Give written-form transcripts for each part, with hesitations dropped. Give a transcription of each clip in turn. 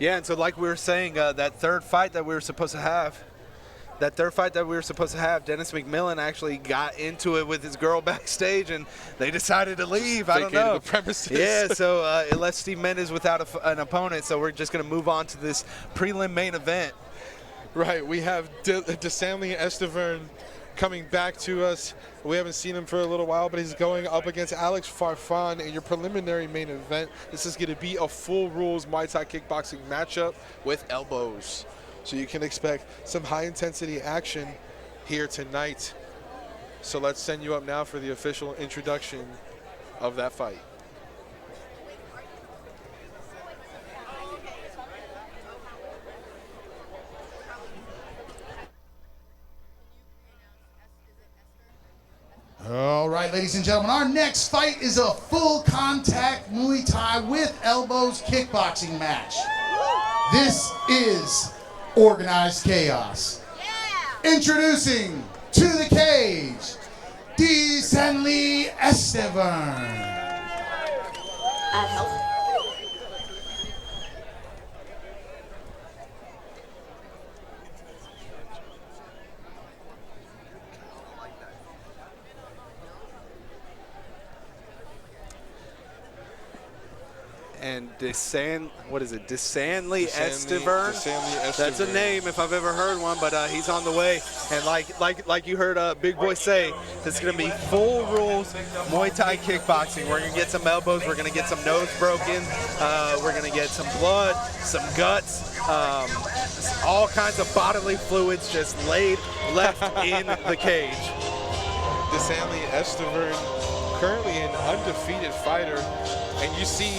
Yeah, and so like we were saying, that third fight that we were supposed to have, Dennis McMillan actually got into it with his girl backstage, and they decided to leave. I don't know. The premises. Yeah, so it left Steve Mendez without an opponent, so we're just going to move on to this prelim main event. Right, we have DeSanley Estiverne coming back to us. We haven't seen him for a little while, but he's going up against Alex Farfan in your preliminary main event. This is going to be a full rules Muay Thai kickboxing matchup with elbows. So you can expect some high-intensity action here tonight. So let's send you up now for the official introduction of that fight. All right, ladies and gentlemen, our next fight is a full contact Muay Thai with elbows kickboxing match. This is Organized Chaos. Introducing to the cage, DeSanley Estiverne. And DeSanley Estiverne. That's a name if I've ever heard one, but he's on the way. And like you heard Big Boy say, this is going to be full rules Muay Thai kickboxing. We're going to get some elbows. We're going to get some nose broken. We're going to get some blood, some guts, all kinds of bodily fluids just left in the cage. DeSanley Estiverne, currently an undefeated fighter. And you see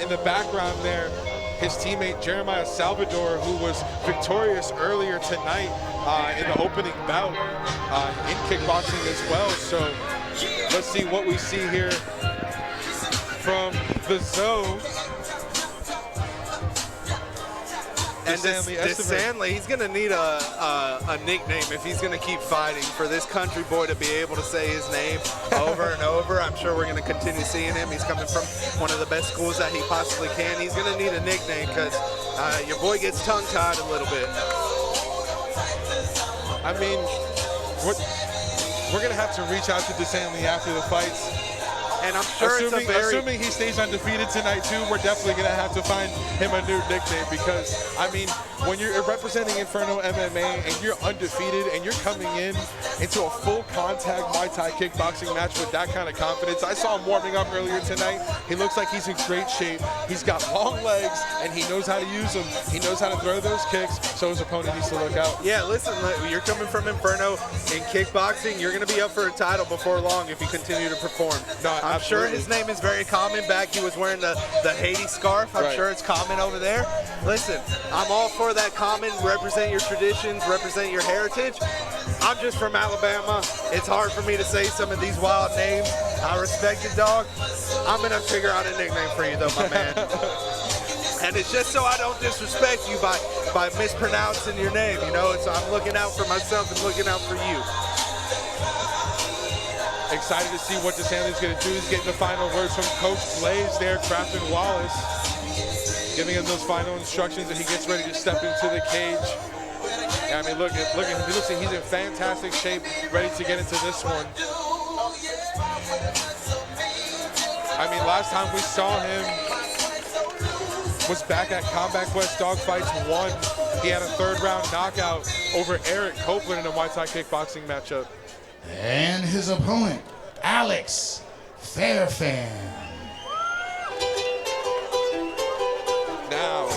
in the background there, his teammate Jeremiah Salvador, who was victorious earlier tonight in the opening bout in kickboxing as well. So let's see what we see here from the Zoo. And DeSanley, he's going to need a nickname if he's going to keep fighting, for this country boy to be able to say his name over and over. I'm sure we're going to continue seeing him. He's coming from one of the best schools that he possibly can. He's going to need a nickname because your boy gets tongue-tied a little bit. I mean, we're going to have to reach out to DeSanley after the fights. And I'm sure assuming he stays undefeated tonight too, we're definitely going to have to find him a new nickname, because, I mean, when you're representing Inferno MMA and you're undefeated and you're coming into a full contact Muay Thai kickboxing match with that kind of confidence. I saw him warming up earlier tonight. He looks like he's in great shape. He's got long legs and he knows how to use them. He knows how to throw those kicks, so his opponent needs to look out. Yeah, listen, you're coming from Inferno in kickboxing. You're going to be up for a title before long if you continue to perform. No, I'm sure his name is very common. Back he was wearing the Haiti scarf. I'm sure it's common over there. Listen, I'm all for that common. Represent your traditions, represent your heritage. I'm just from Alabama. It's hard for me to say some of these wild names. I respect it, dog. I'm going to figure out a nickname for you, though, my man. And it's just so I don't disrespect you by mispronouncing your name, you know? So I'm looking out for myself and looking out for you. Excited to see what DeSanley's going to do. He's getting the final words from Coach Blaze there, Crafton Wallace, giving him those final instructions as he gets ready to step into the cage. Yeah, I mean, look at him. He looks like he's in fantastic shape, ready to get into this one. I mean, last time we saw him was back at Combat Quest Dogfights 1. He had a third-round knockout over Eric Copeland in a Muay Thai kickboxing matchup. And his opponent, Alex Farfan. Now,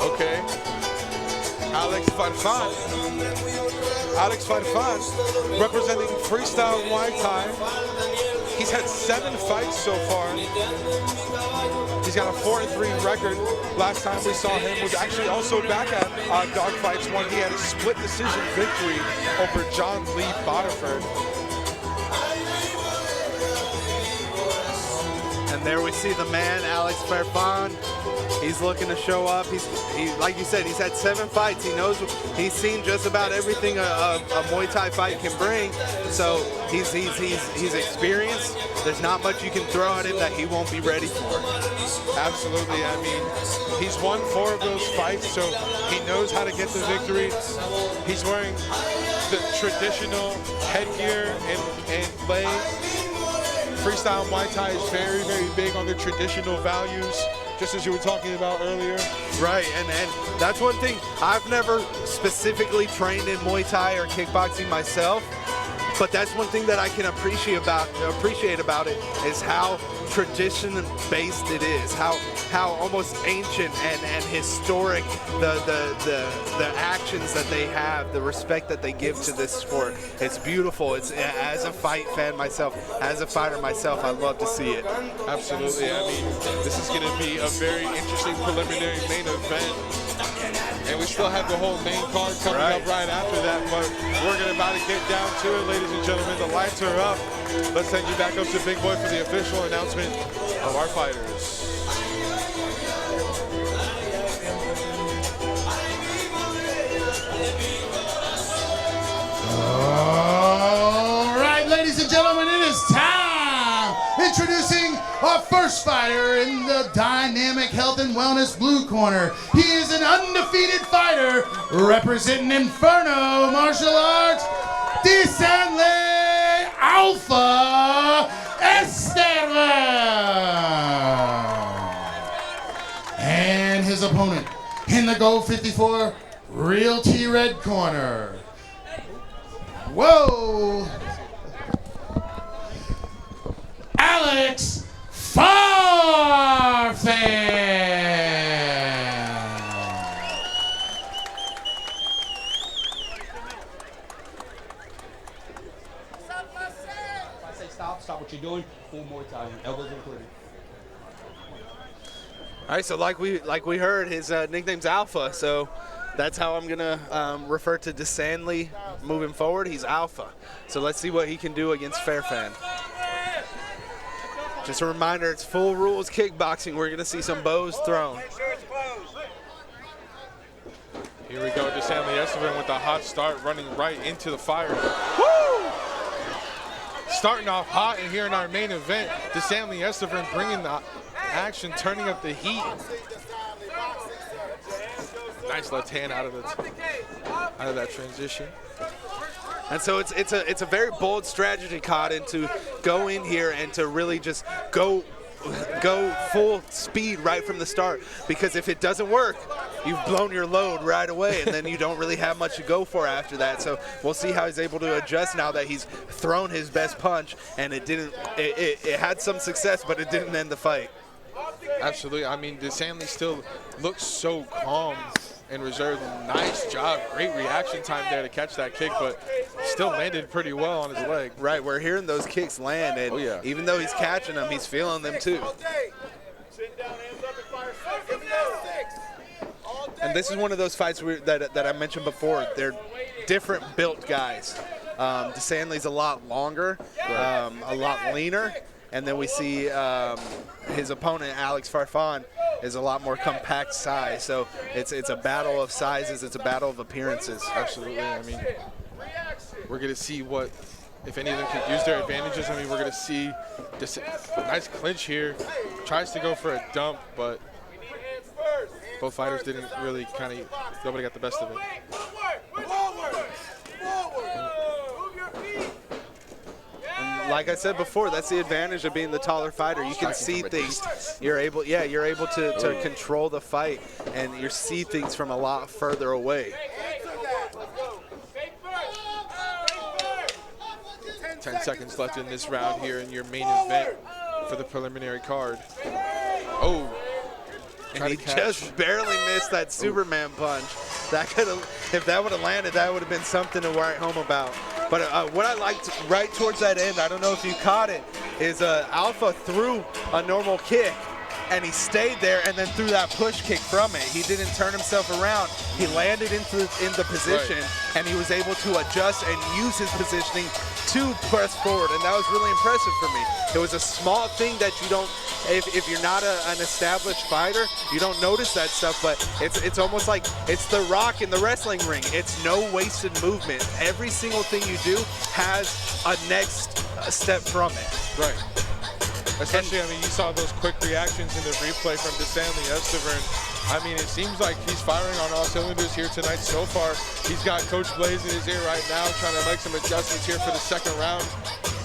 okay, Alex Farfan. Alex Farfan, representing Freestyle Muay Thai. He's had 7 fights so far. He's got a 4-3 record. Last time we saw him was actually also back at Dogfights 1. He had a split decision victory over John Lee Bodiford. And there we see the man, Alex Farfan. He's looking to show up. Like you said, he's had 7 fights. He's seen just about everything a Muay Thai fight can bring. So he's experienced. There's not much you can throw at him that he won't be ready for. Absolutely. I mean, he's won 4 of those fights, so he knows how to get the victory. He's wearing the traditional headgear and play. Freestyle Muay Thai is very, very big on the traditional values, just as you were talking about earlier. Right, and that's one thing. I've never specifically trained in Muay Thai or kickboxing myself, but that's one thing that I can appreciate about it is how tradition-based it is, how almost ancient and historic the actions that they have, the respect that they give to this sport. It's beautiful. It's, as a fight fan myself, as a fighter myself, I love to see it. Absolutely. I mean, this is going to be a very interesting preliminary main event. And we still have the whole main card coming up right after that, but we're about to get down to it, ladies and gentlemen. The lights are up. Let's send you back up to Big Boy for the official announcement of our fighters. All right, ladies and gentlemen, it is time. Introducing our first fighter in the dynamic health and wellness blue corner. He is an undefeated fighter representing Inferno Martial Arts, Estiverne Alpha Estiverne. And his opponent in the Gold 54 Real T Red corner. Whoa! Alex Farfan. If I say stop, stop what you're doing. Full more time, elbows included. All right, so like we heard, his nickname's Alpha, so that's how I'm gonna refer to DeSanley moving forward. He's Alpha, so let's see what he can do against Farfan. Just a reminder, it's full rules kickboxing. We're gonna see some bows thrown. Here we go, DeSanley Estiverne with a hot start, running right into the fire. Woo! Starting off hot and here in our main event, DeSanley Estiverne bringing the action, turning up the heat. Nice left hand out of that transition. And so it's a very bold strategy, Cotton, to go in here and to really just go full speed right from the start. Because if it doesn't work, you've blown your load right away, and then you don't really have much to go for after that. So we'll see how he's able to adjust now that he's thrown his best punch, and it had some success, but it didn't end the fight. Absolutely. I mean, DeSanley still looks so calm and reserved. Nice job. Great reaction time there to catch that kick, but still landed pretty well on his leg. Right, we're hearing those kicks land, and even though he's catching them, he's feeling them too. And this is one of those fights that I mentioned before. They're different built guys. DeSanley's a lot longer, a lot leaner. And then we see his opponent, Alex Farfan, is a lot more compact size. So it's a battle of sizes. It's a battle of appearances. Absolutely. I mean, we're going to see what, if any of them can use their advantages. I mean, we're going to see this nice clinch here. Tries to go for a dump, but both fighters didn't really nobody got the best of it. Like I said before, that's the advantage of being the taller fighter. You can see things. You're able to control the fight, and you see things from a lot further away. 10 seconds left in this round here in your main event for the preliminary card. Oh. And he just barely missed that Superman punch. That could have, if that would have landed, that would have been something to write home about. But what I liked right towards that end, I don't know if you caught it, is Alpha threw a normal kick, and he stayed there and then threw that push kick from it. He didn't turn himself around. He landed in the position, and he was able to adjust and use his positioning to press forward, and that was really impressive for me. It was a small thing that you don't, if you're not an established fighter, you don't notice that stuff, but it's almost like it's The Rock in the wrestling ring. It's no wasted movement. Every single thing you do has a next step from it. Right. Especially, I mean, you saw those quick reactions in the replay from DeSanley Estiverne. I mean, it seems like he's firing on all cylinders here tonight so far. He's got Coach Blaze in his ear right now, trying to make some adjustments here for the second round.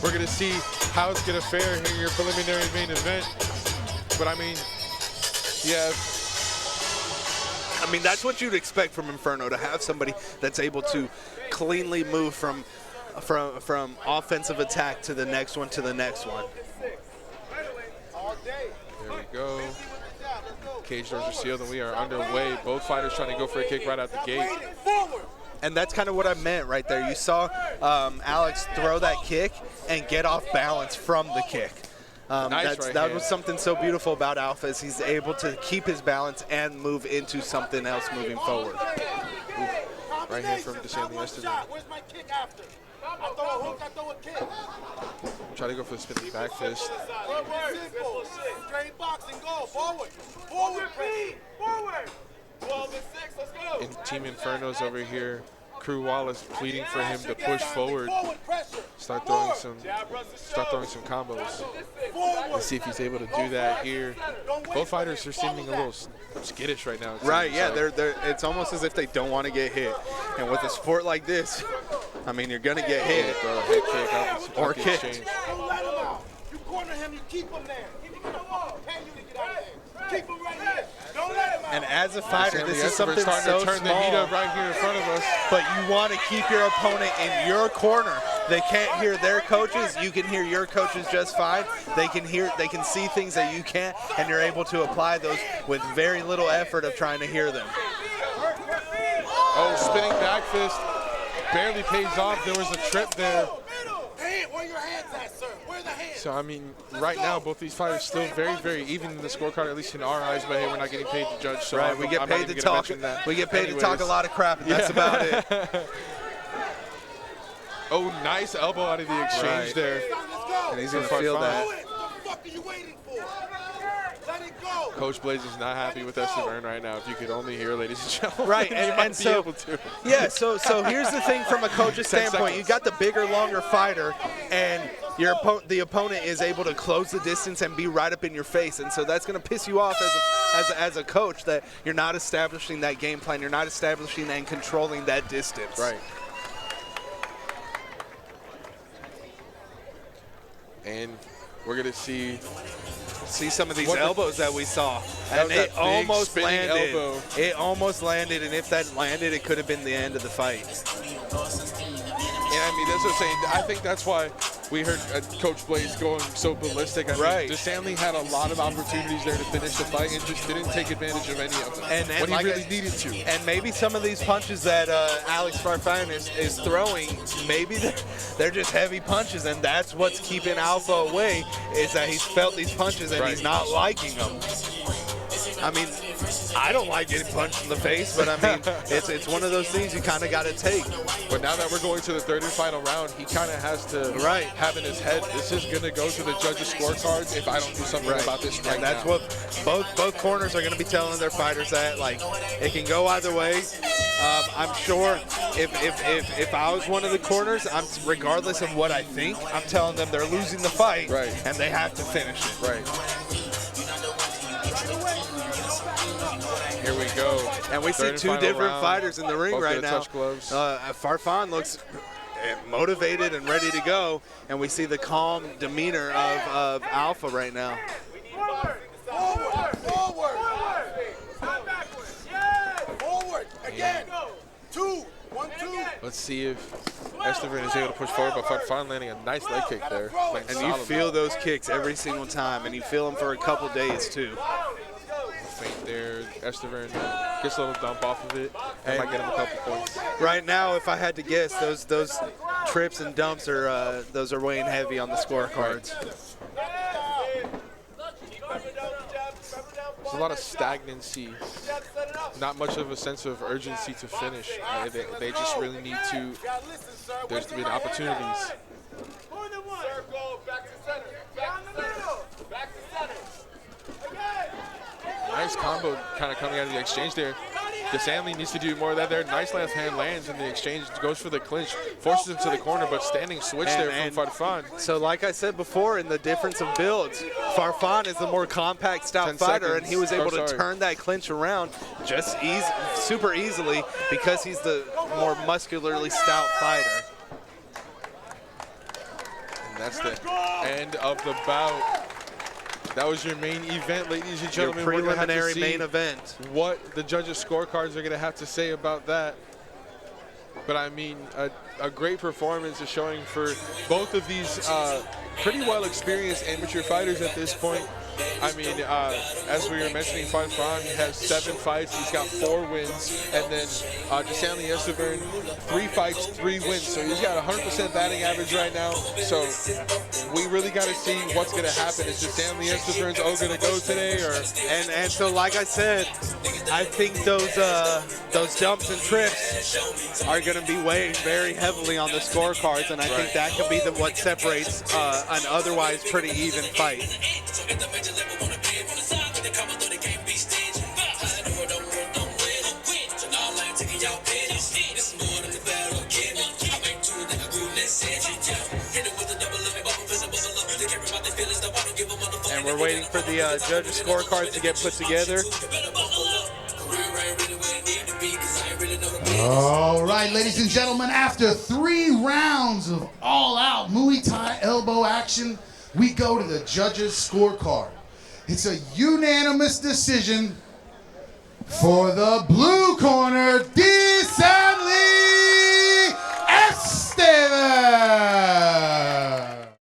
We're going to see how it's going to fare here in your preliminary main event. But, I mean, yeah. I mean, that's what you'd expect from Inferno, to have somebody that's able to cleanly move from offensive attack to the next one to the next one. There we go. Cage doors are sealed and we are underway. Both fighters trying to go for a kick right out the gate. And that's kind of what I meant right there. You saw Alex throw that kick and get off balance from the kick. That was something so beautiful about Alpha, is he's able to keep his balance and move into something else moving forward. Ooh. Right here from DeSanley Estiverne. Where's my kick after? I throw a hook, I throw a kick. Try to go for the spinning back fist. Simple. Straight boxing, go. Forward. Forward, forward. 12 and 6, let's go. And Team Inferno's over here. Crew Wallace pleading for him to push forward. Start throwing some combos. Let's see if he's able to do that here. Both fighters are seeming a little skittish right now. Right, yeah, they're it's almost as if they don't want to get hit. And with a sport like this, I mean, you're going to get hit. Head kick or kicked. Don't let him out. You corner him, you keep him there. Pay you to get out there. Keep him right here. Don't let him out. And as a fighter, this is something starting so to turn small, the heat up right here in front of us. but you want to keep your opponent in your corner. They can't hear their coaches. You can hear your coaches just fine. They can see things that you can't, and you're able to apply those with very little effort of trying to hear them. Oh, spinning back fist barely pays off. There was a trip there. Where your hands at, sir? Where the hands? So, I mean, right now, both these fighters still very, very even in the scorecard, at least in our eyes, but hey, we're not getting paid to judge. So Right, we get paid to talk. We get paid to talk a lot of crap, and that's about it. Oh, nice elbow out of the exchange there. And he's going to feel that. What the fuck are you waiting for? Let it go. Coach Blaze is not happy with Estiverne right now. If you could only hear, ladies and gentlemen. Right, you and might be so able to. Yeah, so here's the thing from a coach's 10 standpoint. seconds. You got the bigger, longer fighter, and the opponent is able to close the distance and be right up in your face, and so that's going to piss you off as a coach, that you're not establishing that game plan. You're not establishing and controlling that distance. Right. And we're going to see some of these elbows that we saw, and it almost landed. Elbow. It almost landed, and if that landed, it could have been the end of the fight. Yeah, I mean, that's what I'm saying. I think that's why we heard Coach Blaze going so ballistic. I mean, DeSanley had a lot of opportunities there to finish the fight and just didn't take advantage of any of them when he really needed to. And maybe some of these punches that Alex Farfan is throwing, maybe they're just heavy punches, and that's what's keeping Alpha away, is that he's felt these punches and he's not liking them. I mean, I don't like getting punched in the face, but I mean, it's one of those things you kind of got to take. But now that we're going to the third and final round, he kind of has to have in his head, this is going to go to the judges' scorecards if I don't do something about this right now. And that's what both corners are going to be telling their fighters, that, like, it can go either way. I'm sure if I was one of the corners, regardless of what I think, I'm telling them they're losing the fight, and they have to finish it. Right. Here we go. And we see two different fighters in the ring right now. Touch gloves. Farfan looks motivated and ready to go, and we see the calm demeanor of Alpha right now. Forward. Again. 2, 1, 2. Let's see if Estiverne is able to push forward, but Farfan landing a nice leg kick there. And you feel those kicks every single time, and you feel them for a couple days too. Feint there. Estiverne gets a little dump off of it. That might get him a couple points. Right now, if I had to guess, those trips and dumps are weighing heavy on the scorecards. There's a lot of stagnancy, not much of a sense of urgency to finish. They just really need to. There's been opportunities. Circle, back to center. Back to center. Back to center. Nice combo kind of coming out of the exchange there. DeSanley needs to do more of that there. Nice left hand lands in the exchange, goes for the clinch, forces him to the corner, but standing switch there from Farfan. So like I said before, in the difference of builds, Farfan is the more compact stout fighter, and he was able to turn that clinch around just super easily because he's the more muscularly stout fighter. And that's the end of the bout. That was your main event, ladies and gentlemen. Your preliminary main event. What the judges' scorecards are going to have to say about that. But I mean, a great performance is showing for both of these pretty well experienced amateur fighters at this point. I mean, as we were mentioning, Farfan has 7 fights. He's got 4 wins. And then DeSanley Estiverne, 3 fights, 3 wins. So he's got 100% batting average right now. So we really got to see what's going to happen. Is DeSanley Estiverne's going to go today? And so, like I said, I think those jumps and trips are going to be weighing very heavily on the scorecards. And I think that could be what separates an otherwise pretty even fight. And we're waiting for the judges' scorecards to get put together. All right, ladies and gentlemen, after 3 rounds of all-out Muay Thai elbow action, we go to the judges' scorecard. It's a unanimous decision for the blue corner,